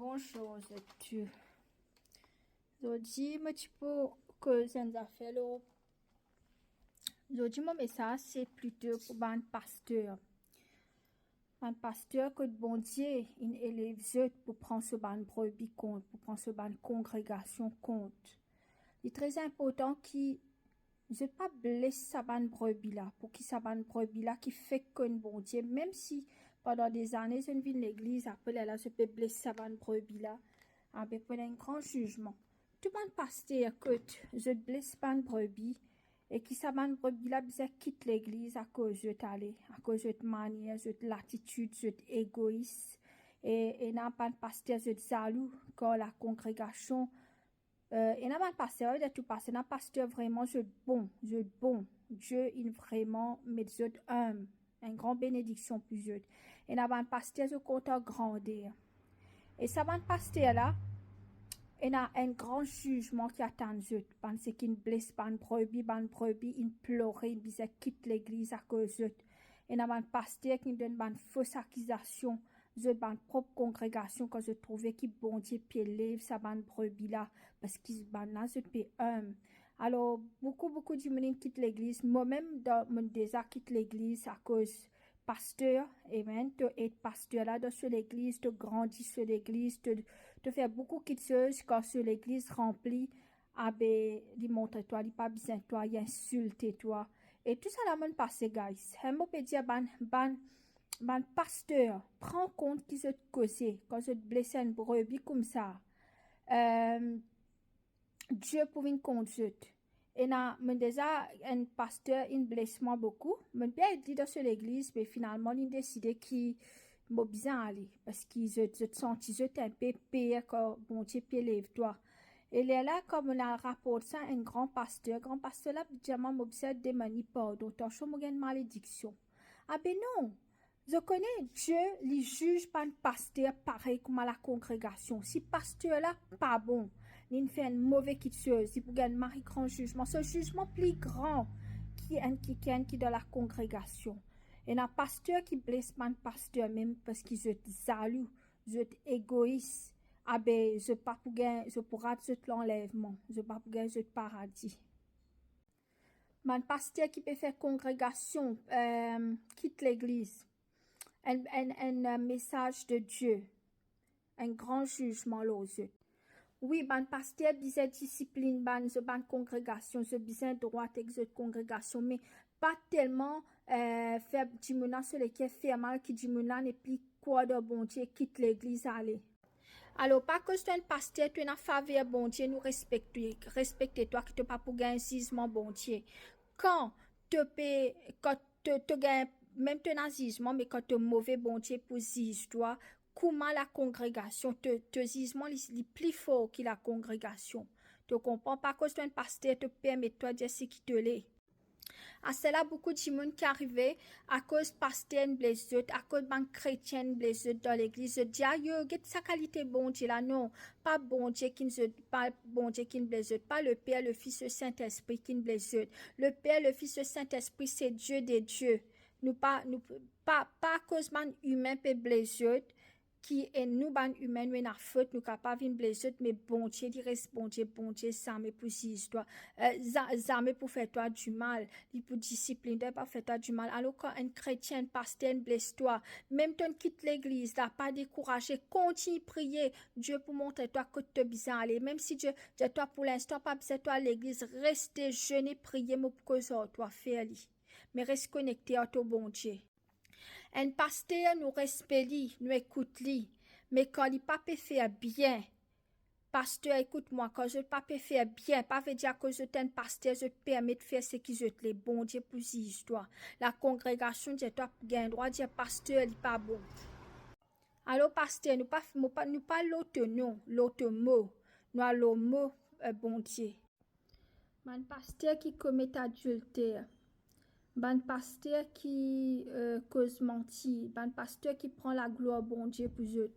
Bonjour, tu. Aujourd'hui, je peux que ça nous a fait là. Aujourd'hui, mon message, c'est plutôt pour un pasteur. Un pasteur que bon Dieu, il élève pour prendre ce ban brebis compte, pour prendre ce ban congrégation compte. Il est très important qu'il ne pas blesse sa ban brebis là, pour qu'il sa ban brebis là qui fait que bon Dieu, même si pendant des années, je ne vis l'église, après là, je peux blesser sa ban brebis là, avec un grand jugement. Tout le monde pasteur que je blesse pas une brebis et qui sa ban brebis là, bisa quitte l'église à cause de t'aller, à cause de manière, de l'attitude, de égoïste et n'a pas de pasteur de jaloux quand la congrégation et n'a pas de pasteur de tout passer, n'a pasteur vraiment je bon. Dieu il vraiment met une grande bénédiction pour eux. Et n'a pas de pasteur je compte grandir. Et ça va pasteur là, il y a un grand jugement qui attend eux, parce qu'ils ne blessent pas une brebis, ils pleurent, ils quittent l'église à cause d'eux. Et il y a un pasteur qui donne une fausse accusation, de ma propre congrégation, quand je trouvais qu'ils bon Dieu pied lève sa bande brebis là, parce qu'ils là, je paie Alors, beaucoup de monde quittent l'église, moi-même, dans mon désert, quitte l'église à cause pasteur, amen, de être pasteur là dans l'église, de grandir sur l'église, de faire beaucoup de choses quand sur l'église remplie, il montre toi, il pas besoin de toi, il insulte toi. Et tout ça là, mon passé, guys. Je peux dire, ban pasteur, prends compte qu'ils se causé, quand je te blesse une brebis comme ça. Dieu pour une conduite. Et là, déjà, un pasteur, il blesse moi beaucoup. Mon père dit dans l'église, mais finalement, il a décidé qu'il m'a bien aller. Parce qu'il se sentit un peu pire quand bon Dieu lève-toi. Et là, comme on a rapporté ça, un grand pasteur là, diamant m'observe des manipules, dont on choisit une malédiction. Ah ben non! Je connais Dieu, il juge pas un pasteur pareil comme à la congrégation. Si pasteur là, pas bon, il fait un mauvais chose, il peut gagner un grand jugement. Ce jugement plus grand qui est dans la congrégation. Et un pasteur qui blesse pas un pasteur même parce qu'il est jaloux, il est égoïste. Ah ben, je pas pour gagner, je pourrai l'enlèvement, je pas pour gagner le paradis. Un pasteur qui peut faire congrégation, quitte l'église. Un message de Dieu, un grand jugement aux yeux. Oui, ban pasteur disait discipline, ban congrégation, je besoin droit avec congrégation, mais pas tellement faire du menace sur lesquels faire mal qui du menace et puis quoi de bon Dieu quitte l'église aller. Alors, pas que c'est un pasteur, tu es en faveur bon Dieu, nous respecter toi qui te pas pour gagner un bon Dieu. Quand te gagne même ton nazisme, mais quand tu es mauvais bon Dieu pour toi, comment la congrégation te zisement est plus fort que la congrégation. Tu comprends pas que c'est un pasteur te permet toi de ce qui te l'est. À cela, beaucoup de monde qui arrivait à cause pasteur blessé, à cause d'un chrétien blessé dans l'église. Je dis, yo, get sa qualité bon Dieu là, non. Pas bon Dieu qui ne pas bon Dieu qui ne blesse, pas le Père, le Fils, le Saint-Esprit qui ne blesse. Le Père, le Fils, le Saint-Esprit, c'est Dieu des dieux. Pas à cause d'un humain peut blesser, qui est nous ban humain nous na faute nous capable de blesser mais bon Dieu dit reste bon Dieu ça mais pour si histoire ça mais pour faire toi du mal il pour discipliner pas faire toi du mal alors quand un chrétien pasteur blesse toi même ton quitte l'église là pas décourager continue prier Dieu pour montrer toi que tu bien aller même si Dieu toi pour l'instant pas besoin toi à l'église rester jeûner prier mais pour que ça toi faire mais reste connecté à ton bon Dieu. Un pasteur nous respecte, nous écoute, mais quand il pas peut faire bien, pasteur, écoute-moi, quand je pas peut faire bien, pas veut dire que je t'ai un pasteur, je te permets de faire ce qui je te les bon Dieu pour cette histoire. La congrégation, je dois gagner droit de dire pasteur, il pas bon. Alors, pasteur, nous pas l'autre nom, l'autre mot, nous allons le mot bon Dieu. Un pasteur qui commet adultère. Ban pasteur qui cause mentir, ban pasteur qui prend la gloire bon Dieu pour eux.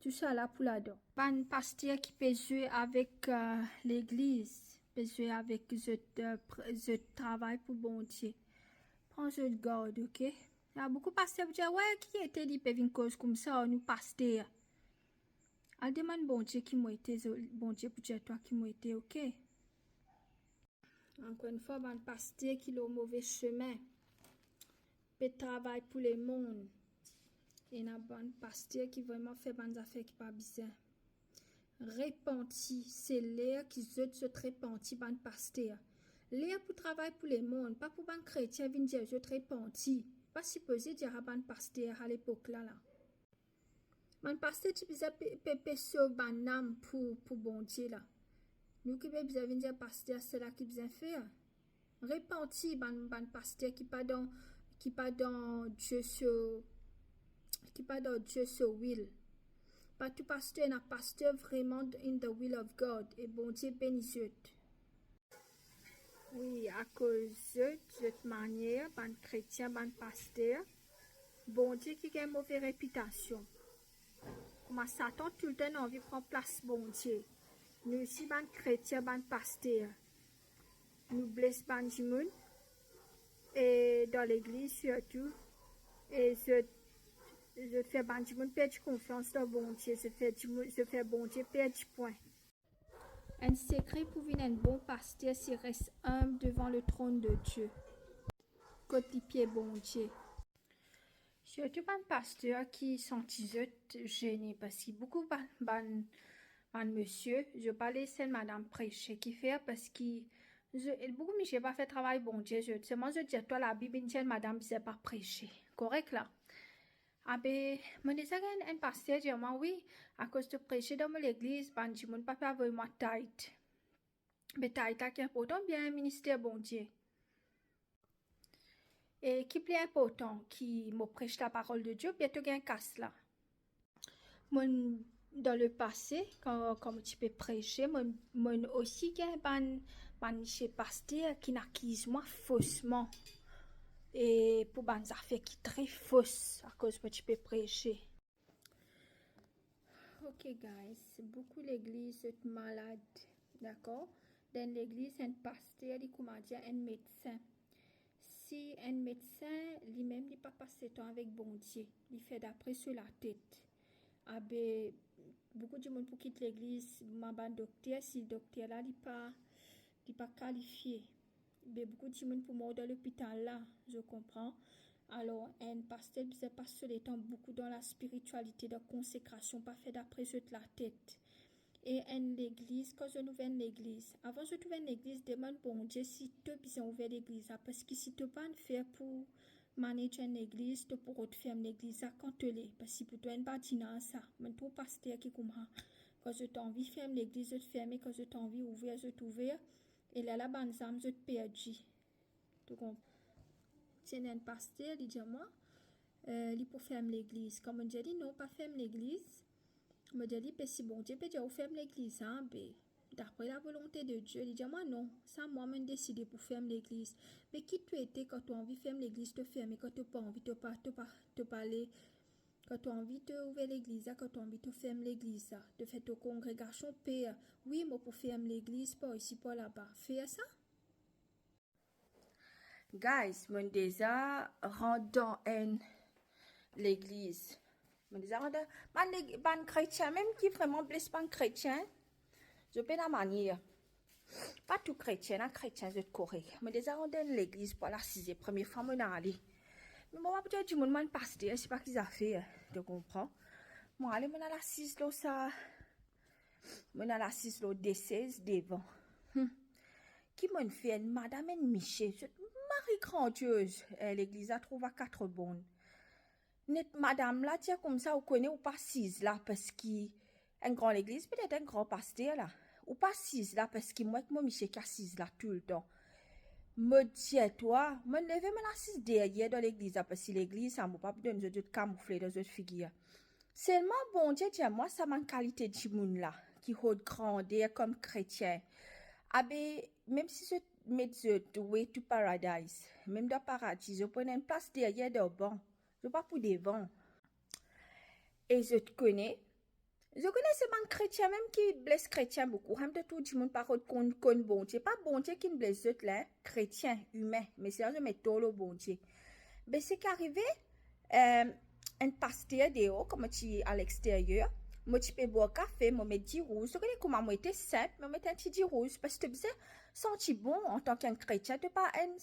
Tout ça là pour là-dedans. Ban pasteur qui peut jouer avec l'église, peut jouer avec ce travail pour bon Dieu. Prends je garde, ok? Il y a beaucoup de pasteurs qui disent, ouais, qui était dit peut une cause comme ça, nous pasteurs. Elle demande bon Dieu qui m'a été, bon Dieu pour dire toi qui m'a été, ok? Encore une fois, un pasteur qui est au mauvais chemin, peut travailler pour le monde. Et un bon pasteur qui vraiment fait des affaires qui pas bizarre. Repenti, c'est l'air qui se repenti, ban pasteur. L'air pour travailler pour le monde, pas pour ban chrétien venir dire je repenti. Pas supposé dire à ban pasteur à l'époque là. Ban pasteur tu bisa pepe sauve ban âme pour bon Dieu là. Nous qui bisa venir dire pasteur c'est là qui bisa faire. Repenti ban pasteur qui pas dans Dieu sur qui pas dans Dieu sur will. Pas tout pasteur est un pasteur vraiment in the will of God et bon Dieu bénisse. Oui, à cause de cette manière, ban chrétien, ban pasteur, bon Dieu qui a une mauvaise réputation. Comme Satan tout le temps envie de prendre place bon Dieu. Nous aussi, ban chrétien, ban pasteur, nous blessons ban jimoun et dans l'église surtout. Et je fais ban jimoun perdre confiance dans bon Dieu. Je fais bon Dieu perdre point. Un secret pour venir un bon pasteur, c'est reste humble devant le trône de Dieu. Côté pied bon Dieu. Surtout un pasteur qui sont gêné parce que beaucoup ban monsieur, je parlais celle madame prêcher qui fait parce que beaucoup monsieur pas fait travail bon Dieu, seulement je dis toi la Bible dit madame c'est pas prêcher. Correct là. Ah ben, mon disais un pasteur dit moi oui, à cause de prêcher dans l'église, ban dit mon papa veut moi tête. Mais tête qui est important bien ministère bon Dieu. Et qui est important, qui me prêche la parole de Dieu, bientôt il y a un casse là. Dans le passé, quand tu peux prêcher, mon aussi il y a un pasteur qui n'accuse moi faussement. Et pour des affaires qui très fausses à cause que tu peux prêcher. Ok guys, beaucoup l'église est malade, d'accord? Dans l'église, un pasteur, il comment dire, un médecin. Si un médecin, lui-même, il pas passé temps avec bon Dieu, il fait d'après sur la tête. Ah ben, beaucoup de monde pour quitter l'église, ma docteur, si le docteur là, il pas qualifié. Ben, beaucoup de monde pour mourir dans l'hôpital là, je comprends. Alors, un pasteur ne pas sur les temps beaucoup dans la spiritualité, de consécration, pas fait d'après sur la tête. Et en l'église, quand je ouvre l'église, avant je trouve l'église, demande bon Dieu si tu as besoin ouvrir l'église, parce que si tu n'as pas faire pour manager une église, tu pourras te faire l'église à quand tu l'es, parce que pour toi, une partie dans ça, mais pour pasteur qui comprend, quand je t'ai envie de fermer l'église, je te ferme, quand je t'ai envie d'ouvrir, je t'ouvre, et là, la bonne âme, je te perdu. Tu comprends? Tiens, un pasteur, il dit moi, il pour fermer l'église. Comme on dit, non, pas fermer l'église. Me dit, si bon Dieu peut dire, vous fermez l'église, hein, d'après la volonté de Dieu, il dit, moi non, ça, moi-même décidé pour fermer l'église. Mais qui tu étais quand tu as envie de fermer l'église, te fermer, quand tu n'as pas envie de te parler, quand tu as envie de ouvrir l'église, quand tu as envie de fermer l'église, de faire ta congrégation, père, oui, moi pour fermer l'église, pas ici, pas là-bas. Fais ça? Guys, mon déjà rentre dans l'église. Mon déjà rentre ban chrétien, même qui vraiment blesse ban chrétien, je peux la manière. Pas tout chrétien, un chrétien c'est correct. Mais déjà rentre dans l'église pour la 6e première fois mon aller. Mais moi peut-être du monde man pasteur, c'est pas qu'ils a fait, tu comprends? Moi aller mon à la 6 là ça. Mon à la 6 là D16 devant. Qui m'en fait madame Michel, Marie grandieuse, l'église a trouvé 4 bonnes. Net madame là, tiens comme ça, vous connaissez ou pas 6 là, parce qu'une grande église, peut-être un grand pasteur là. Ou pas 6 là, parce que moi, Michel, qui a 6 là tout le temps. Me dis toi, me lever me la 6 derrière dans l'église, parce que l'église, ça m'a pas donné de camoufler dans une figure. Seulement, bon Dieu, moi, ça m'a qualité de monde là, qui haute grandeur comme chrétien. Ah ben, même si je mets the way to paradise, même dans paradis, je prends une place derrière le banc. Je pas pour devant. Et je te connais. Je connais ces bancs chrétiens, même qui blessent chrétiens beaucoup. Même de tout le monde parle contre bon Dieu. Pas bon Dieu qui me blesse là, chrétien, humain. Mais c'est là je mets tout le bon Dieu. Ben, c'est qu'arrivé, un pasteur dehors, comme tu es à l'extérieur. Moi, tu peux boire café, moi, mettre du rouge. Donc, comment moi, était simple, mais mettre un petit du rouge. Parce que tu sais, senti bon en tant qu'un chrétien, c'est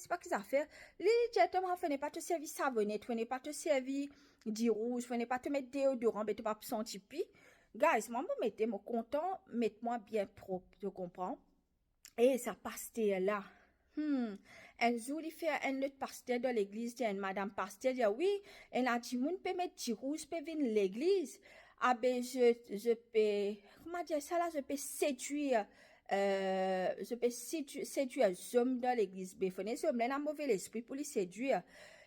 pas qu'ils a fait. Les gentlemen, ne pas te servir savonnette, ne pas te servir du rouge, ne pas te mettre déodorant, mais tu pas sentir pi. Guys, moi, me mettez, moi, content, mettez-moi bien propre, tu comprends? Et ça pasteur là. Un jour, il fait un autre pasteur dans l'église, il y a une madame pasteur, il dit oui, elle a dit, moun peut mettre du rouge, peut venir l'église. Ah ben, je peux, comment dire ça là, je peux séduire, séduire les hommes dans l'église. Mais il faut les hommes, là, un mauvais esprit pour les séduire.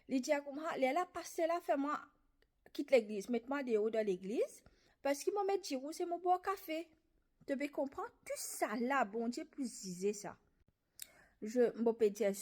Il dit, comment, là, pasteur là, fais-moi, quitte l'église, mets-moi dehors dans l'église, parce qu'ils m'ont mis du rouge et mon boire café. Tu peux comprendre? Tout ça là, bon Dieu, pour disait ça. Je peux dire